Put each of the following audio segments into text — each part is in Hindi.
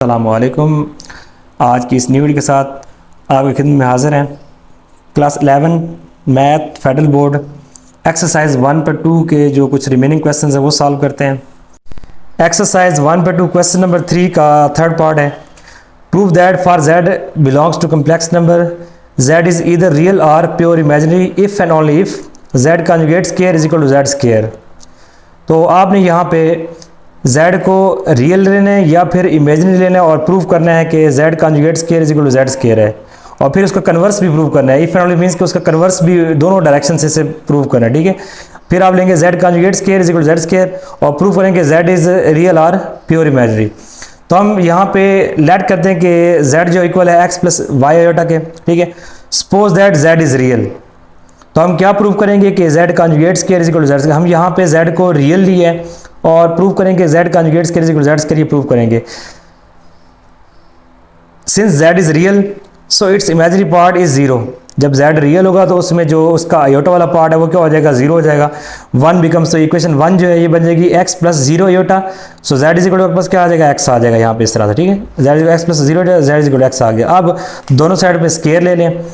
अस्सलामुअलैकुम। आज की इस न्यू वीडियो के साथ आपकी खिदमत में हाज़िर हैं। Class 11 math federal board exercise 1/2 के जो कुछ रिमेनिंग क्वेश्चंस हैं वो सॉल्व करते हैं। एक्सरसाइज 1/2 क्वेश्चन नंबर 3 का थर्ड पार्ट है। Prove that for z belongs to complex number z is either real और pure imaginary if and only if z conjugate square is equal to z square. तो आपने यहाँ पे z को रियल लेना है या फिर इमेजिनरी लेना है और प्रूव करना है कि z conjugate square is equal to z square है, और फिर उसका कन्वर्स भी प्रूव करना है। इफ एंड ओनली मींस कि उसका कन्वर्स भी दोनों डायरेक्शन से प्रूव करना है। ठीक है, फिर आप लेंगे z conjugate square is equal to z square और प्रूव करेंगे z इज रियल और प्योर इमेजिनरी। तो हम यहाँ पे लेट करते हैं कि z जो इक्वल है x प्लस वाई आयोटा के। ठीक है, suppose that z is real, तो हम क्या प्रूव करेंगे कि z conjugate square is equal to z। हम यहाँ पे z को रियल लिए है और प्रूव करेंगे z conjugate square is equal to z square, ये प्रूव करेंगे। Since z is real so its imaginary part is zero. जब z रियल होगा तो उसमें जो उसका आयोटा वाला पार्ट है वो क्या हो जाएगा, जीरो हो जाएगा। 1 बिकम्स, तो इक्वेशन 1 जो है ये बन जाएगी x plus zero iota. So z is equal two plus क्या आ जाएगा, x आ जाएगा यहाँ पे इस तरह से। ठीक है, z x plus zero, z is equal to x आ गया। अब दोनों साइड पे स्क्वायर ले लें,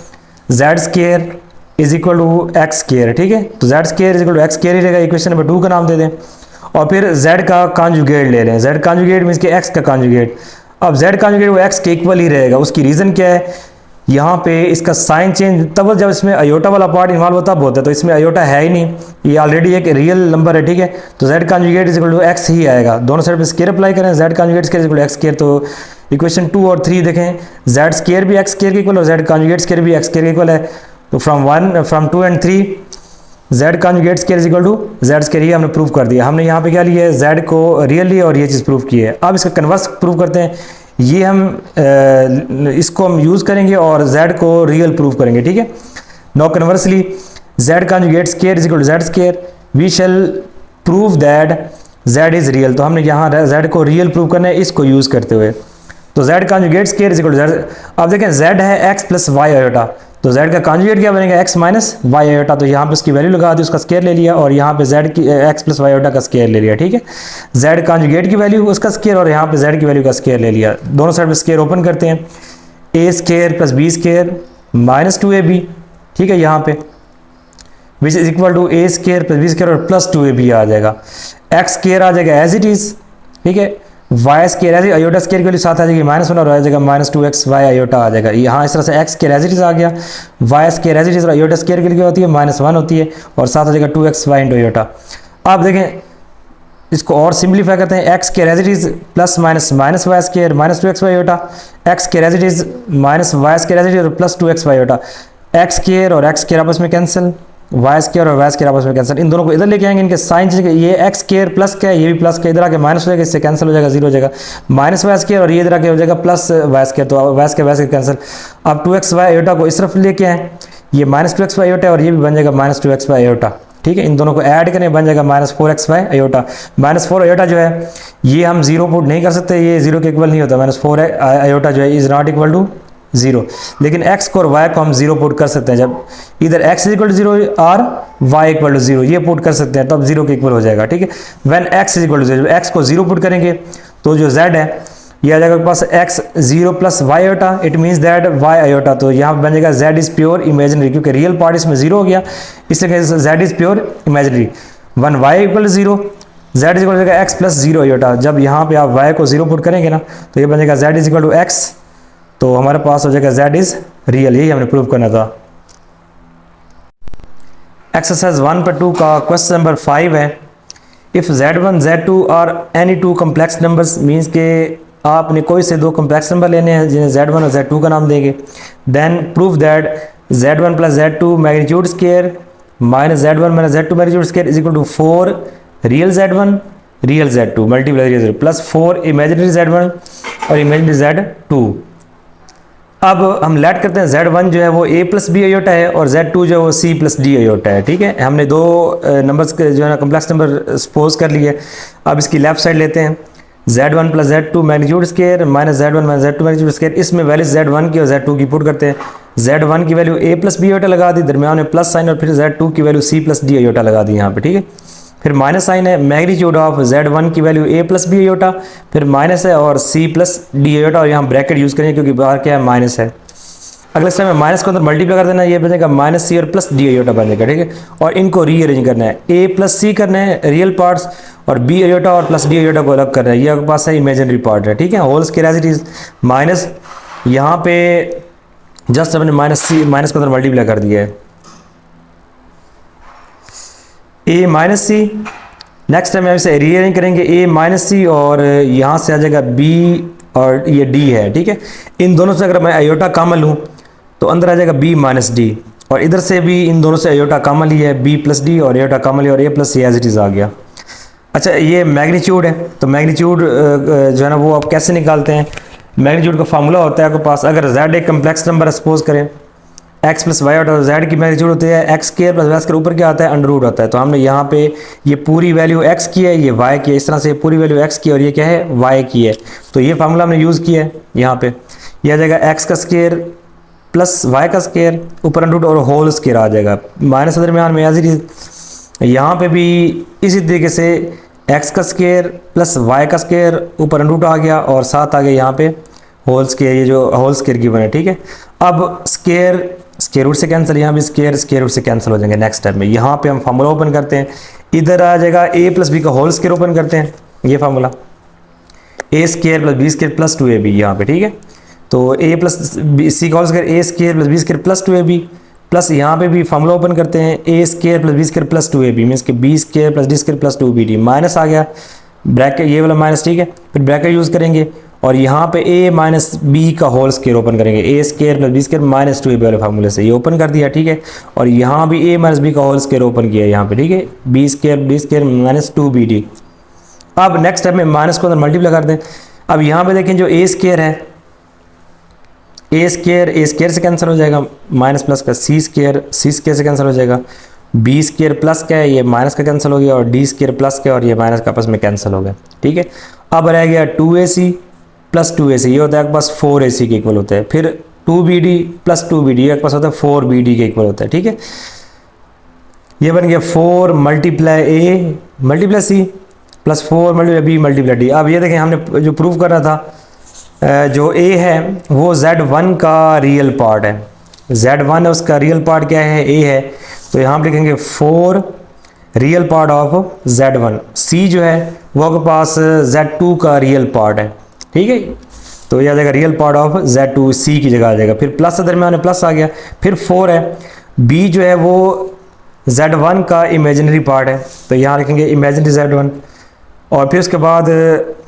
z square is equal to X square. ठीक है, तो z square is equal to X square ही रहेगा। इक्वेशन नंबर 2 का नाम दे दें और फिर z का कॉन्जुगेट ले लें। z कॉन्जुगेट मींस कि x का कॉन्जुगेट। अब z कॉन्जुगेट वो x के इक्वल ही रहेगा। उसकी रीज़न क्या है, यहाँ पे इसका साइन चेंज तब जब इसमें अयोटा वाला पार्ट इन्वॉल्व होता है, तो इसमें अयोटा है ही नहीं, ये ऑलरेडी एक रियल नंबर है। ठीक है, तो z conjugate is equal to x ही आएगा। दोनों साइड पे स्क्वायर अप्लाई करें, z conjugate square is equal to x square. तो इक्वेशन 2 और 3 देखें, z स्क्वायर भी x स्क्वायर के इक्वल और z कॉन्जुगेट स्क्वायर भी x स्क्वायर के इक्वल है। तो from 2 and 3 z conjugate square is equal to z square, ये हमने प्रूव कर दिया। हमने यहाँ पे क्या लिया है, z को रियल लिया और ये चीज़ प्रूव की है। अब इसका कन्वर्स प्रूव करते हैं। ये हम इसको हम यूज़ करेंगे और z को रियल प्रूव करेंगे। ठीक है, no conversely z conjugate square is equal to z square, we shall prove that z is real. तो हमने यहाँ z को रियल प्रूव करना है इसको यूज़ करते हुए। तो z conjugate square is equal to z। अब देखें z है x प्लस वाई आयोटा, तो z का कॉन्जुगेट क्या बनेगा, x माइनस वाई आयोटा। तो यहाँ पे उसकी वैल्यू लगा दी, उसका स्क्वायर ले लिया और यहाँ पे z की x प्लस वाई आयोटा का स्क्वायर ले लिया। ठीक है, z कॉन्जुगेट की वैल्यू उसका स्क्वायर और यहाँ पे z की वैल्यू का स्क्वायर ले लिया। दोनों साइड पे स्क्वायर ओपन करते हैं, a square plus b square minus 2ab। ठीक है, यहाँ पे which is equal to a square plus b square और प्लस 2ab आ जाएगा। x स्क्वायर आ जाएगा एज इट इज। ठीक है, y square as iota square की वैल्यू साथ आ जाएगी -1 और आ जाएगा -2x वाई आयोटा आ जाएगा। यहाँ इस तरह से x square as it is आ गया, y square as it is और आयोटा स्क्वायर की क्या होती है, -1 होती है और साथ आ जाएगा 2x वाई इंटू आयोटा। आप देखें इसको और सिंप्लीफाई करते हैं, x square as it is plus minus minus y square minus 2x y iota, x square as it is minus y square as it is और plus 2x y iota. x square और x स्क्वायर आपस में कैंसिल, वाई स्क्वायर और वाई स्क्वायर आपस में कैंसिल। इन दोनों को इधर लेके आएंगे, इनके साइन चेंज, ये x स्क्वायर प्लस का है, ये भी प्लस का, इधर आके माइनस हो जाएगा, इससे कैंसिल हो जाएगा, जीरो हो जाएगा। माइनस वाई स्क्वायर और ये इधर आके हो जाएगा प्लस वाई स्क्वायर, तो वाई स्क्वायर कैंसिल। अब 2x वाई आयोटा को इस तरफ लेके आए, ये -2x वाई आयोटा और ये भी बन जाएगा -2x वाई आयोटा। ठीक है, इन दोनों को ऐड करें बन जाएगा -4x वाई आयोटा। -4 आयोटा जो है ये हम जीरो पुट नहीं कर सकते, ये जीरो के इक्वल नहीं होता। -4 आयोटा जो है is not equal to zero, लेकिन x को और y को हम जीरो पुट कर सकते हैं। जब इधर x is equal to zero और y इक्वल टू जीरो ये पुट कर सकते हैं, तब जीरो के इक्वल हो जाएगा। ठीक है, when x is equal to zero, जब x को जीरो पुट करेंगे तो जो z है ये आ जाएगा पास x zero plus y iota, it means that y iota. तो यहाँ बन जाएगा z इज प्योर इमेजिनरी, क्योंकि रियल पार्ट इसमें जीरो हो गया, इसलिए z is pure imaginary. When y equal to zero, z is equal to x plus zero iota. जब यहाँ पे आप y को जीरो पुट करेंगे ना तो ये बन जाएगा z is equal to x, तो हमारे पास हो जाएगा z इज रियल। यही हमने प्रूव करना था। एक्सरसाइज 1/2 का क्वेश्चन नंबर 5 है, इफ़ z1 z2 और any two complex numbers, means के आपने कोई से दो कम्प्लेक्स नंबर लेने हैं जिन्हें z1 और z2 का नाम देंगे। Then prove that z1 plus z2 magnitude square minus z1 minus z2 magnitude square is equal to 4 real z1 real z2 multiply real z2 plus 4 imaginary z1 और इमेजिनरी z2। अब हम लेट करते हैं z1 जो है वो a प्लस बी आयोटा है और z2 जो है वो c प्लस डी आयोटा है। ठीक है, हमने दो नंबर्स के जो है ना कम्प्लेक्स नंबर सपोज कर लिए। अब इसकी लेफ्ट साइड लेते हैं, z1 plus z2 magnitude square minus z1 minus z2 magnitude square. इसमें वैल्यू z1 की और z2 की पुट करते हैं। z1 की value a plus b iota लगा दी, दरम्यान में प्लस साइन, और फिर z2 की वैल्यू c प्लस डी आयोटा लगा दी यहाँ पे। ठीक है, फिर माइनस साइन है, मैग्नीट्यूड ऑफ Z1 की value a plus b iota, फिर माइनस है और c प्लस डी अयोटा, और यहाँ ब्रैकेट यूज़ करेंगे क्योंकि बाहर क्या है माइनस है। अगले स्टेप में माइनस को अंदर मल्टीप्लाई कर देना, ये बनेगा माइनस सी और प्लस डी अयोटा बनेगा, ठीक है। और इनको रीअरेंज करना है, a प्लस सी करना है रियल पार्ट्स, और बी अयोटा और प्लस डी अयोटा को अलग करना है, ये आपके पास है इमेजिनरी पार्ट है, ठीक है। Whole square as it is minus, यहाँ पे जस्ट हमने माइनस को अंदर मल्टीप्लाई कर दिया है, a minus c. Next time इसे रीअरेंज करेंगे, a माइनस सी और यहाँ से आ जाएगा b और ये d है, ठीक है। इन दोनों से अगर मैं अयोटा कॉमन लूँ तो अंदर आ जाएगा b माइनस डी, और इधर से भी इन दोनों से अयोटा कॉमन लिया है, b प्लस डी और अयोटा कॉमन लिया और a plus c as it is आ गया। अच्छा ये मैग्नीट्यूड है, तो मैग्नीट्यूड जो है ना वो आप कैसे निकालते हैं। मैग्नीट्यूड का फार्मूला होता है आपके पास, अगर z एक कम्प्लेक्स नंबर सपोज करें, x प्लस वाई और z की मैग्नीट्यूड होती है x square plus y square, ऊपर क्या आता है अंडर रूट आता है। तो हमने यहाँ पे ये पूरी वैल्यू x की है, ये y की है, इस तरह से पूरी वैल्यू x की और ये क्या है y की है। तो ये फार्मूला हमने यूज़ किया है यहाँ पे, यह आ जाएगा x का स्क्वायर प्लस y का स्क्वायर ऊपर अंडर रूट और होल स्क्वायर आ जाएगा, माइनस दरमियान में एज इट इज। यहाँ पे भी इसी तरीके से x का स्क्वायर प्लस y का स्क्वायर ऊपर अंडर रूट आ गया और साथ आ गया यहाँ पे होल स्क्वायर, ये जो होल स्क्वायर गिवन है, ठीक है। अब स्क्वायर रूट से कैंसिल, यहाँ भी स्क्वायर रूट से कैंसिल हो जाएंगे। नेक्स्ट स्टेप में यहाँ पे हम फार्मूला ओपन करते हैं, इधर आ जाएगा a प्लस बी का होल स्क्वायर ओपन करते हैं, ये formula a square plus b square plus 2ab यहाँ पे, ठीक है। तो a प्लस सी का whole square a square plus b square plus 2ab, plus यहाँ पे भी फार्मूला ओपन करते हैं a square plus b square plus 2ab means के b square plus d square plus 2bd, minus आ गया ब्रैकेट ये वाला माइनस, ठीक है। फिर ब्रैकेट यूज़ करेंगे और यहाँ पे a माइनस बी का होल स्क्वायर ओपन करेंगे, a square plus b square minus 2ab वाले फार्मूले से ये ओपन कर दिया, ठीक है। और यहाँ भी a माइनस बी का होल स्क्वायर ओपन किया यहाँ पे, ठीक है, b square D square minus 2bd। अब नेक्स्ट स्टेप में माइनस को अंदर मल्टीप्लाई कर दें। अब यहाँ पे देखें जो a स्क्वायर है, a स्क्वायर से कैंसिल हो जाएगा, माइनस प्लस का c स्क्वायर से कैंसिल हो जाएगा, b स्क्वायर प्लस का है ये माइनस का कैंसिल हो गया और d स्क्वायर प्लस का और ये माइनस का आपस में कैंसिल हो गया, ठीक है। अब रह गया 2ac प्लस 2ac, ये होता है आपके पास 4ac के इक्वल होता है। फिर 2bd प्लस 2bd आपके पास होता है 4bd के इक्वल होता है, ठीक है। ये बन गया 4 multiply a multiply c plus 4 multiply b multiply d। अब ये देखें हमने जो प्रूव करना था, जो a है वो Z1 का रियल पार्ट है, Z1 है उसका रियल पार्ट क्या है a है, तो यहाँ पर लिखेंगे 4 real part of Z1। c जो है वो आपके पास Z2 का रियल पार्ट है, ठीक है। तो यह आ जाएगा real part of Z2, c की जगह आ जाएगा। फिर प्लस दरमियान में प्लस आ गया, फिर 4 है, b जो है वो Z1 का इमेजिनरी पार्ट है, तो यहाँ लिखेंगे इमेजिनरी Z1। और फिर उसके बाद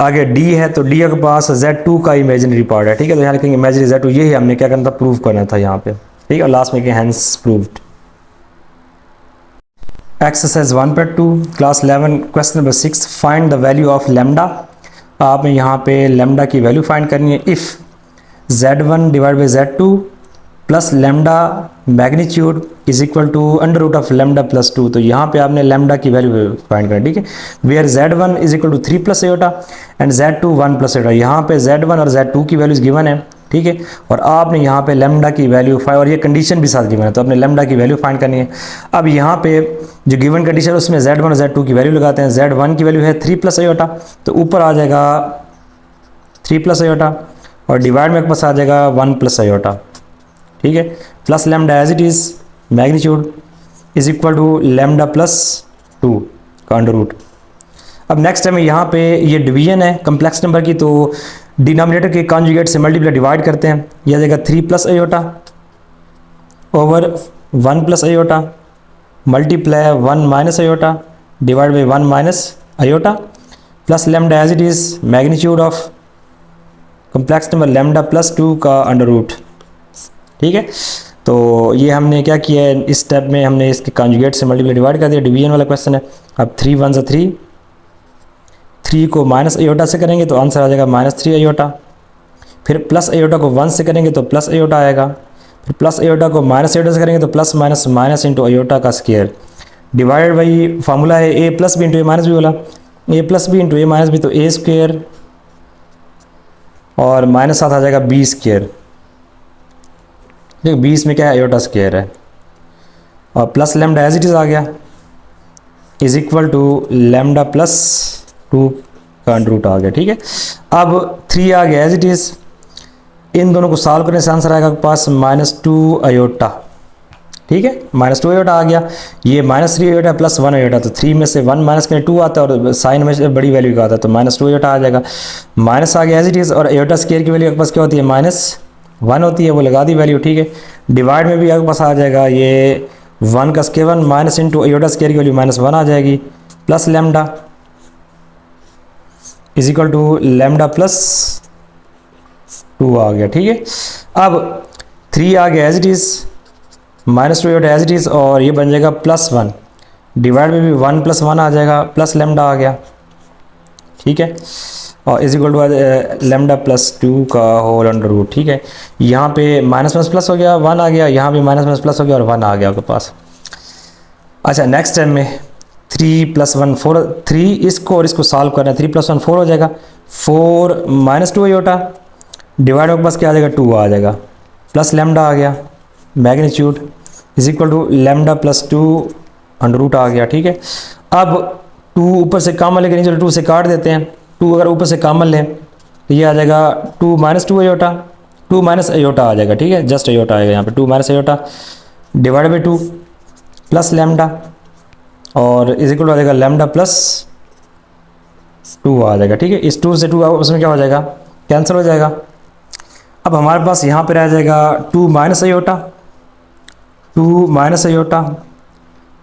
आगे d है, तो d के पास Z2 का इमेजिनरी पार्ट है, ठीक है। तो यहाँ लिखेंगे इमेजिनरी Z2, ये ही हमने क्या करना था प्रूव करना था यहाँ पे, ठीक है। और लास्ट में hence proved. Exercise 1.2 class 11 question number 6, find the value of lambda. आपने यहाँ पे लेमडा की वैल्यू फाइंड करनी है if Z1 divide by Z2 plus lambda magnitude is equal to under root of lambda plus 2। तो यहाँ पे आपने लेमडा की वैल्यू फाइंड करनी, ठीक है। Where Z1 is equal to 3 plus iota and Z2 1 plus iota. यहाँ पे Z1 और Z2 की वैल्यूज गिवन है, ठीक है। और आपने यहाँ पे लेमडा की वैल्यू फाइंड, और ये कंडीशन भी साथ गिवन है, तो आपने लेमडा की वैल्यू फाइंड करनी है। अब यहाँ पे जो गिवन कंडीशन है उसमें Z1 और Z2 की वैल्यू लगाते हैं। Z1 की वैल्यू है 3 प्लस एयोटा, तो ऊपर आ जाएगा 3 प्लस एयोटा और डिवाइड में पास आ जाएगा 1 प्लस एयोटा, ठीक है। Plus lambda as it is magnitude is equal to lambda plus 2 का अंडर रूट। अब नेक्स्ट टाइम यहाँ पे ये डिवीजन है कम्प्लेक्स नंबर की, तो डिनोमिनेटर के कॉन्जुगेट से मल्टीप्लाई डिवाइड करते हैं, यह आ जाएगा 3 plus iota over 1 plus iota multiply 1 minus iota divide by 1 minus iota plus lambda as it is magnitude of complex number lambda plus 2 का अंडर रूट, ठीक है। तो ये हमने क्या किया है, इस स्टेप में हमने इसके कॉन्जुगेट से मल्टीप्लाई डिवाइड कर दिया, डिवीजन वाला क्वेश्चन है। अब 3 1 से 3, 3 को माइनस अयोटा से करेंगे तो आंसर आ जाएगा -3 अयोटा। फिर प्लस अयोटा को 1 से करेंगे तो प्लस अयोटा आएगा, फिर प्लस अयोटा को माइनस अयोटा से करेंगे तो plus minus minus into iota का स्क्वायर डिवाइड बाई फार्मूला है a plus b into a minus b वाला, a plus b into a minus b, तो a स्क्वायर और माइनस साथ आ जाएगा b स्क्वायर, देखो 20 में क्या है अयोटा स्क्वायर है, और plus lambda as it is आ गया is equal to lambda plus 2 का अंडर रूट आ गया। ठीक है, अब 3 आ गया एज इट इज़। इन दोनों को सॉल्व करने से आंसर आएगा आपके पास -2 अयोटा। ठीक है, -2 अयोटा आ गया। ये -3 अयोटा प्लस 1 अयोटा, तो 3 में से 1 माइनस करें 2 आता है और साइन में से बड़ी वैल्यू का आता है, तो -2 अयोटा आ जाएगा। माइनस आ गया एज इट इज़, और अयोटा स्केयर की वैल्यू आपके पास क्या होती है, -1 होती है, वो लगा दी वैल्यू। ठीक है, डिवाइड में भी आपके पास आ जाएगा ये 1 का square 1 minus into iota square की वैल्यू -1 आ जाएगी, plus lambda is equal to lambda plus 2 आ गया। ठीक है, अब 3 आ गया as it is, -2 iota as it is, और ये बन जाएगा +1। डिवाइड में भी 1 + 1 आ जाएगा, प्लस लेमडा आ गया। ठीक है, और is equal to lambda plus 2 का होल अंडर रूट। ठीक है, यहाँ पे माइनस माइनस प्लस हो गया, 1 आ गया, यहाँ भी माइनस माइनस प्लस हो गया और 1 आ गया आपके पास। अच्छा, नेक्स्ट टाइम में 3 + 1 4, 3 इसको और इसको सॉल्व करना है, 3 + 1 4 हो जाएगा, 4 -2 अयोटा, डिवाइड में बस क्या आ जाएगा, 2 आ जाएगा, प्लस लेमडा आ गया, magnitude is equal to lambda plus 2 under root आ गया। ठीक है, अब 2 ऊपर से कॉमन लेके नीचे 2 से काट देते हैं, 2 अगर ऊपर से कॉमन लें तो ये आ जाएगा 2 -2 अयोटा, 2 माइनस अयोटा आ जाएगा। ठीक है, जस्ट अयोटा आएगा यहाँ पे, 2 minus iota divide by 2 plus lambda, और इज इक्वल टू आ जाएगा लेमडा प्लस 2 आ जाएगा। ठीक है, इस 2 से 2 उसमें क्या हो जाएगा, कैंसिल हो जाएगा। अब हमारे पास यहाँ पे रह जाएगा 2 minus iota, 2 minus iota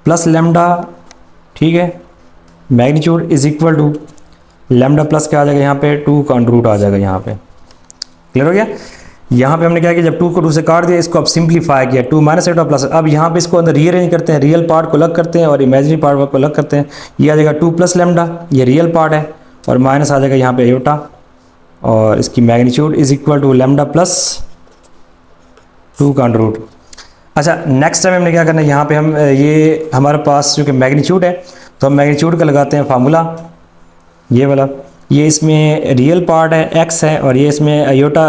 plus lambda. ठीक है, magnitude is equal to lambda plus क्या आ जाएगा, यहाँ पे 2 का अंडर रूट आ जाएगा। यहाँ पे क्लियर हो गया। यहाँ पे हमने क्या किया, जब 2 को 2 से काट दिया, इसको अब सिंप्लीफाई किया, 2 माइनस अयोटा प्लस। अब यहाँ पे इसको अंदर रीअरेंज करते हैं, रियल पार्ट को अलग करते हैं और इमेजिनरी पार्ट को अलग करते हैं। ये आ जाएगा 2 प्लस लेमडा, ये रियल पार्ट है, और माइनस आ जाएगा यहाँ पे अयोटा, और इसकी magnitude is equal to lambda plus 2 का अंडर रूट। अच्छा, नेक्स्ट टाइम हमने क्या करना है, यहाँ पे हम ये हमारे पास चूँकि मैग्नीट्यूड है तो हम मैग्नीट्यूड का लगाते हैं फार्मूला, ये वाला। ये इसमें रियल पार्ट है x है, और ये इसमें अयोटा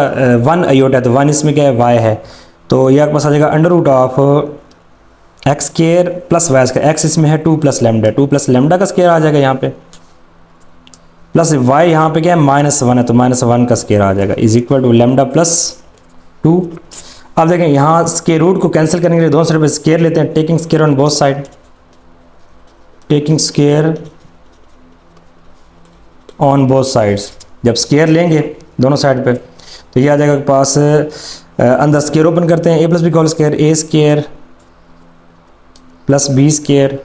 1 अयोटा है, तो 1 इसमें क्या है, y है, तो ये आपके पास आ जाएगा under root of x square plus y square. x इसमें है 2 प्लस लेमडा, 2 प्लस लेमडा का स्केयर आ जाएगा यहाँ पे, प्लस y यहाँ पे क्या है, -1 है, तो -1 का स्केयर आ जाएगा, is equal to lambda plus 2। अब देखें, यहाँ स्केयर रूट को कैंसिल करने के लिए दोनों साइड पे स्केयर लेते हैं, taking square on both side, taking square on both sides. जब स्केयर लेंगे दोनों साइड पे तो ये आ जाएगा पास, अंदर स्केयर ओपन करते हैं, a + b का whole square, a square plus b square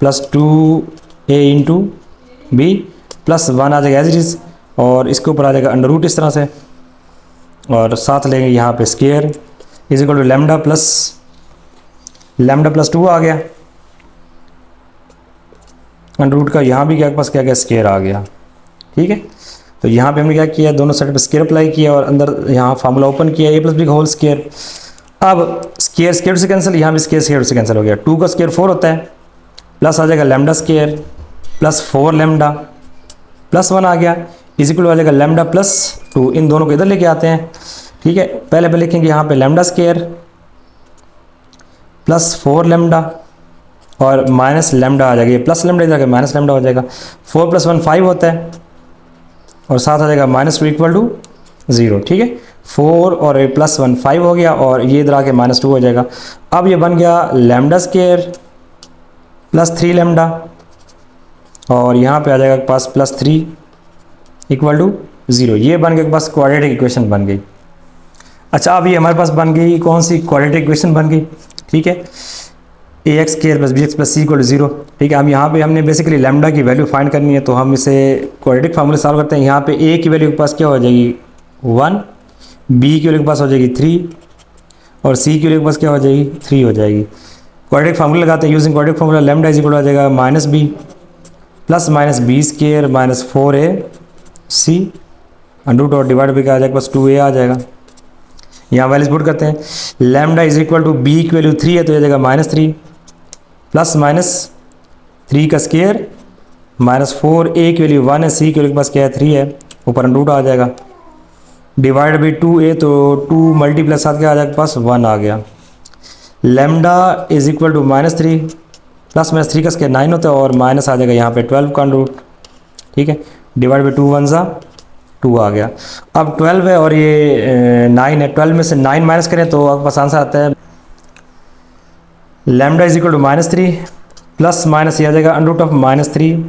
plus 2a into b plus 1 आ जाएगा एज इट इज़, और इसके ऊपर आ जाएगा अंडर रूट इस तरह से, और साथ लेंगे यहाँ पे square is equal to lambda plus 2 आ गया अंडर रूट का। यहाँ भी क्या पास क्या स्केयर आ गया। ठीक है, तो यहाँ पे हमने क्या किया, दोनों साइड पे स्केयर अप्लाई किया और अंदर यहाँ फार्मूला ओपन किया, a + b का होल स्केयर। अब स्केयर स्केयर से कैंसिल, यहाँ भी स्केयर स्केयर से कैंसिल हो गया, 2 का स्केयर 4 होता है, प्लस आ जाएगा lambda square plus 4 lambda plus 1 आ गया, इज इक्वल आ जाएगा लेमडा प्लस 2। इन दोनों को इधर लेके आते हैं। ठीक है, पहले पे लिखेंगे यहाँ पे लेमडा स्केयर प्लस 4 लेमडा और माइनस लेमडा आ जाएगा, ये प्लस लेमडा इधर माइनस लेमडा हो जाएगा, 4 + 1 5 होता है, और साथ आ जाएगा -2 इक्वल टू 0। ठीक है, 4 और +1 5 हो गया, और ये इधर आके -2 हो जाएगा। अब ये बन गया लेमडा स्केयर प्लस 3 लेमडा, और यहाँ पे आ जाएगा पास +3 इक्वल टू 0। ये बन गया पास क्वाड्रेटिक इक्वेशन बन गई। अच्छा, अब ये हमारे पास बन गई कौन सी, क्वाड्रेटिक इक्वेशन बन गई। ठीक है, ax square plus bx plus c = 0। ठीक है, अब यहाँ पे हमने बेसिकली लेमडा की वैल्यू फाइंड करनी है, तो हम इसे क्वाड्रेटिक फार्मूले सॉल्व करते हैं। यहाँ पे a की वैल्यू के पास क्या हो जाएगी 1, b की वैल्यू के पास हो जाएगी 3, और c की वैल्यू के पास क्या हो जाएगी 3 हो जाएगी। क्वाड्रेटिक फार्मूला लगाते हैं, using quadratic formula lambda is equal आ जाएगा -b plus -b square minus 4ac under root और डिवाइड बाई क्या आ जाएगा बस 2a आ जाएगा। यहाँ वैल्यूज पुट करते हैं, lambda is equal to b की वैल्यू 3 है, तो ये जाएगा -3 प्लस -3 का स्केयर -4a की वैल्यू 1 है, c की वैल्यू के पास क्या है 3 है, ऊपर अंडर रूट आ जाएगा, डिवाइड बाई 2a, तो 2 मल्टीप्लस साथ क्या आ जाएगा पास 1 आ गया। Lambda is equal to -3 plus minus 3 का स्क्वायर 9 होता है और माइनस आ जाएगा यहाँ पे 12 का रूट, ठीक है, डिवाइड बाई 2 1 ज़ा 2 आ गया। अब 12 है और ये 9 है, 12 में से 9 माइनस करें तो आपके पास आंसर आता है lambda is equal to -3 plus minus ये आ जाएगा under root of -3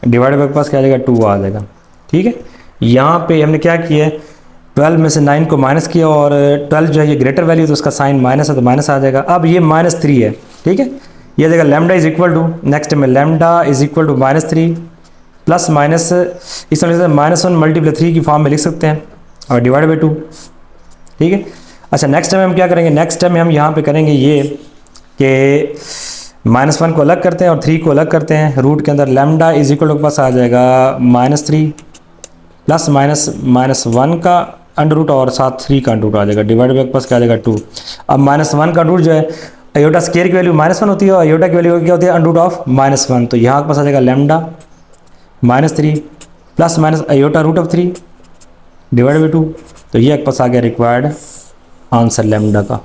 divide by पास क्या आ जाएगा 2 आ जाएगा, ठीक है। यहाँ पे हमने क्या किया है 12 में से 9 को माइनस किया और 12 जो है ये ग्रेटर वैल्यू तो उसका साइन माइनस है तो माइनस आ जाएगा। अब ये -3 है, ठीक है, ये आ जाएगा lambda is equal to, next में lambda is equal to -3 plus minus इस तरह से -1 मल्टीप्लाई 3 की फॉर्म में लिख सकते हैं और डिवाइड बाई 2, ठीक है। अच्छा नेक्स्ट टाइम हम क्या करेंगे, नेक्स्ट टाइम हम यहाँ पे करेंगे ये कि -1 को अलग करते हैं और 3 को अलग करते हैं, रूट के अंदर लैम्डा इज इक्वल टू पास आ जाएगा -3 प्लस -1 का अंडर रूट और साथ 3 का अंडर रूट आ जाएगा डिवाइड बाई पास क्या आ जाएगा 2। अब -1 का रूट जो है अयोटा स्केयर की वैल्यू -1 होती है और अयोटा की वैल्यू क्या होती है अंडर रूट ऑफ -1, तो यहाँ के पास आ जाएगा lambda -3 plus minus iota root of 3 divide by 2, तो ये आपके पास आ गया रिक्वायर्ड आंसर लैम्डा का।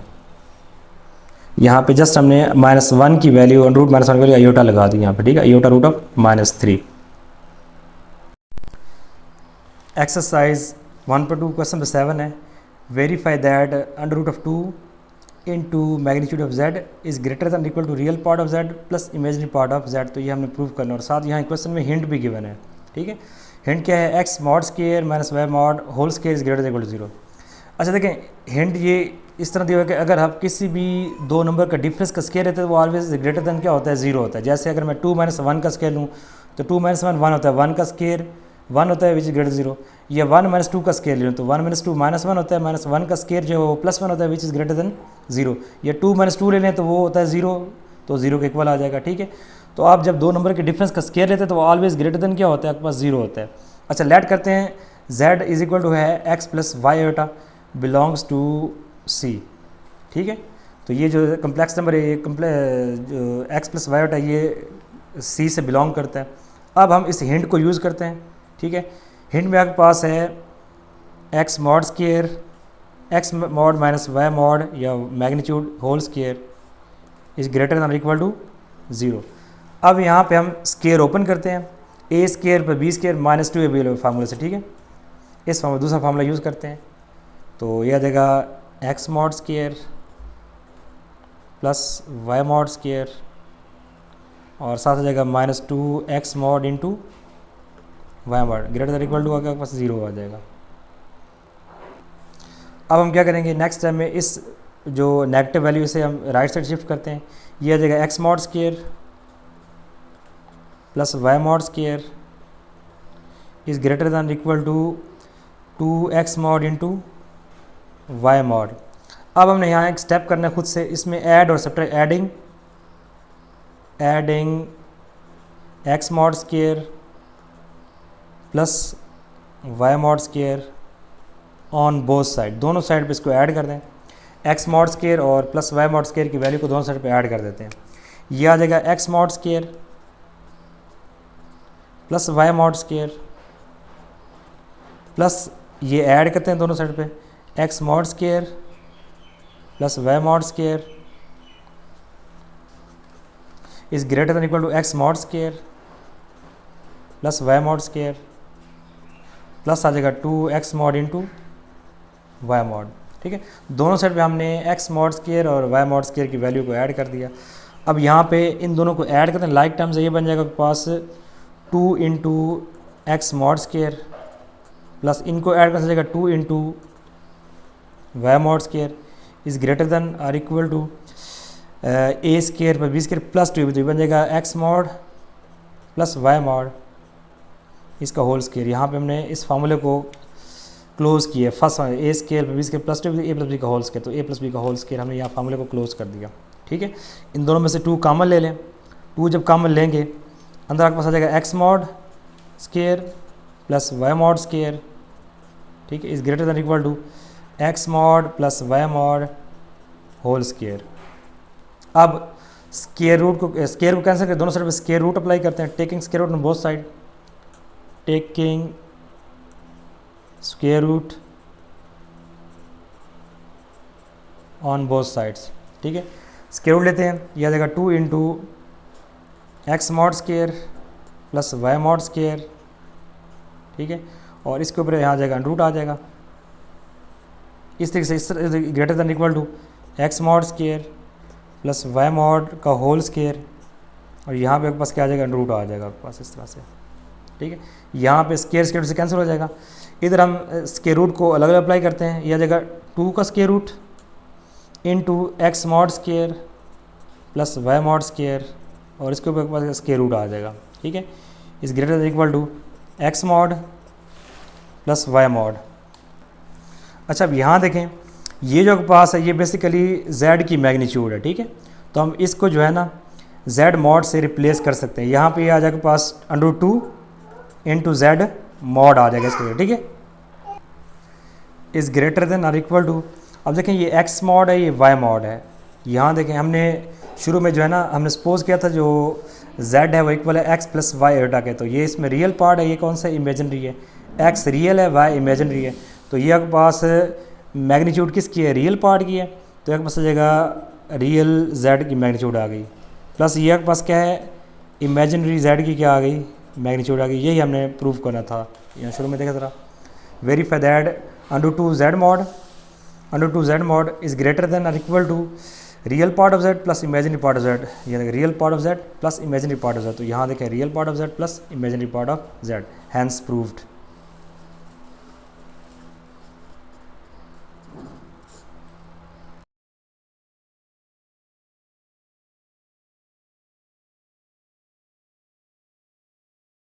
यहाँ पे जस्ट हमने -1 की वैल्यू अंडर रूट -1 की वैल्यू अयोटा लगा दी यहाँ पे, ठीक है, iota root of -3। Exercise 1.2 question number 7 है, verify that under root of 2 into magnitude of z is greater than equal to real part of z plus imaginary part of z। तो ये हमने प्रूव करना और साथ यहाँ क्वेश्चन में हिंट भी गिवन है, ठीक है। हिंट क्या है, x mod square minus y mod whole square is greater than equal to 0। अच्छा देखें हिंट ये इस तरह दिया हुआ है कि अगर आप किसी भी दो नंबर का डिफरेंस का स्केयर रहता है तो वो ऑलवेज ग्रेटर दैन क्या होता है 0 होता है। जैसे अगर मैं 2 - 1 का स्केयर लूँ तो 2 - 1 होता है, 1 का स्केयर 1 होता है विच इज ग्रेटर 0, या 1 - 2 का स्केयर ले लूँ तो 1 - 2 -1 होता है, -1 का स्केयर जो है वो +1 होता है विच इज़ ग्रेटर दैन 0, या 2 - 2 ले लें तो वो होता है 0, तो 0 के इक्वल आ जाएगा, ठीक है। तो आप जब दो नंबर के डिफरेंस का स्केयर लेते हैं तो वो ऑलवेज ग्रेटर दैन क्या होता है आपके पास 0 होता है। अच्छा लेट करते हैं z इज इक्वल टू है x plus Y Etah belongs to c, ठीक है। तो ये जो कम्प्लेक्स नंबर है ये जो x प्लस वाई एटा ये c से बिलोंग करता है। अब हम इस हिंट को यूज़ करते हैं, ठीक है। हिंट में आपके पास है x mod square x mod minus y mod या magnitude whole square is greater than equal to 0। अब यहाँ पे हम स्केयर ओपन करते हैं, a स्केयर पर b स्केयर -2ab फार्मूले से, ठीक है। इस फार्मूला दूसरा फार्मूला यूज़ करते हैं तो यह आ जाएगा x mod square plus y mod square और साथ आ जाएगा -2x mod into y mod greater than equal to आपके पास 0 आ जाएगा। अब हम क्या करेंगे नेक्स्ट टाइम में इस जो नेगेटिव वैल्यू से हम राइट साइड शिफ्ट करते हैं, ये आ जाएगा x mod square plus y mod square is greater than equal to 2x mod into y mod. अब हमने यहाँ एक स्टेप करना है खुद से, इसमें ऐड और subtract, adding x mod square plus y mod square on both side, दोनों साइड पे इसको ऐड कर दें, x मॉड स्केयर और प्लस y मॉड स्केयर की वैल्यू को दोनों साइड पे ऐड कर देते हैं। ये आ जाएगा x mod square plus y mod square plus ये ऐड करते हैं दोनों साइड पे x mod square plus y mod square is greater than equal to x mod square plus y mod square plus आ जाएगा 2x mod into y mod, ठीक है। दोनों साइड पे हमने x मॉड स्केयर और y मॉड स्केयर की वैल्यू को ऐड कर दिया। अब यहाँ पे इन दोनों को ऐड करते हैं लाइक टर्म से, ये बन जाएगा पास 2 into x mod square plus इनको ऐड कर जाएगा 2 into y mod square is greater than or equal to a square पर b स्केयर प्लस 2 बन जाएगा x mod plus y mod इसका होल स्केयर। यहाँ पे हमने इस फार्मूले को क्लोज किया, फर्स्ट a स्केयर पर b square plus 2 a plus b का होल स्केयर, तो a प्लस b का होल स्केयर हमने यहाँ फार्मूले को क्लोज कर दिया, ठीक है। इन दोनों में से 2 कॉमन ले लें, 2 जब कॉमन लेंगे अंदर आपके पास आ जाएगा x mod square plus y mod square, ठीक है, is greater than equal to x mod plus y mod whole square. अब स्केयर को कैंसिल कर दोनों साइड पे स्केयर रूट अप्लाई करते हैं, taking square root on both side, taking square root on both sides, ठीक है। स्क्वायर रूट लेते हैं, यह आ जाएगा 2 into x mod square plus y mod square, ठीक है, और इसके ऊपर यहाँ आ जाएगा अंडर रूट आ जाएगा। इस तरीके से is greater than equal to x mod square plus y mod का होल स्केयर, और यहाँ पे आपके पास क्या आ जाएगा, अंडर रूट आ जाएगा आपके पास इस तरह से, ठीक है। यहाँ पे स्केयर स्केयर से कैंसिल हो जाएगा। इधर हम स्केयर रूट को अलग अलग अप्लाई करते हैं। यह आ जाएगा 2 का square root into x mod square plus y mod square, और इसके ऊपर पास स्केयर रूट आ जाएगा, ठीक है। Is greater than equal to x mod plus y mod. अच्छा, अब यहाँ देखें, ये जो पास है ये बेसिकली z की मैग्नीट्यूड है, ठीक है। तो हम इसको जो है ना z मॉड से रिप्लेस कर सकते हैं। यहाँ पे आ जाएगा पास अंडर 2 इंटू z मॉड आ जाएगा इसके लिए, ठीक है। इस ग्रेटर देन और इक्वल टू, अब देखें ये x मॉड है, ये y मॉड है। यहाँ देखें हमने शुरू में जो है ना हमने सपोज किया था जो z है वो इक्वल है x प्लस वाई एटा के, तो ये इसमें रियल पार्ट है, ये कौन सा इमेजिनरी है, x रियल है y इमेजिनरी है। तो ये आपके पास मैग्नीट्यूड किसकी है, रियल पार्ट की है, तो आपके पास आ जाएगा रियल z की मैग्नीट्यूड आ गई, प्लस ये आपके पास क्या है, इमेजिनरी z की क्या आ गई, मैग्नीट्यूड आ गई। यही हमने प्रूव करना था, यहाँ शुरू में देखा था। Verify that under 2 z mod is greater than और equal to real part of z plus imaginary part of z। ये देखिए real part of z plus imaginary part of z, तो यहाँ देखें real part of z plus imaginary part of z, hence proved.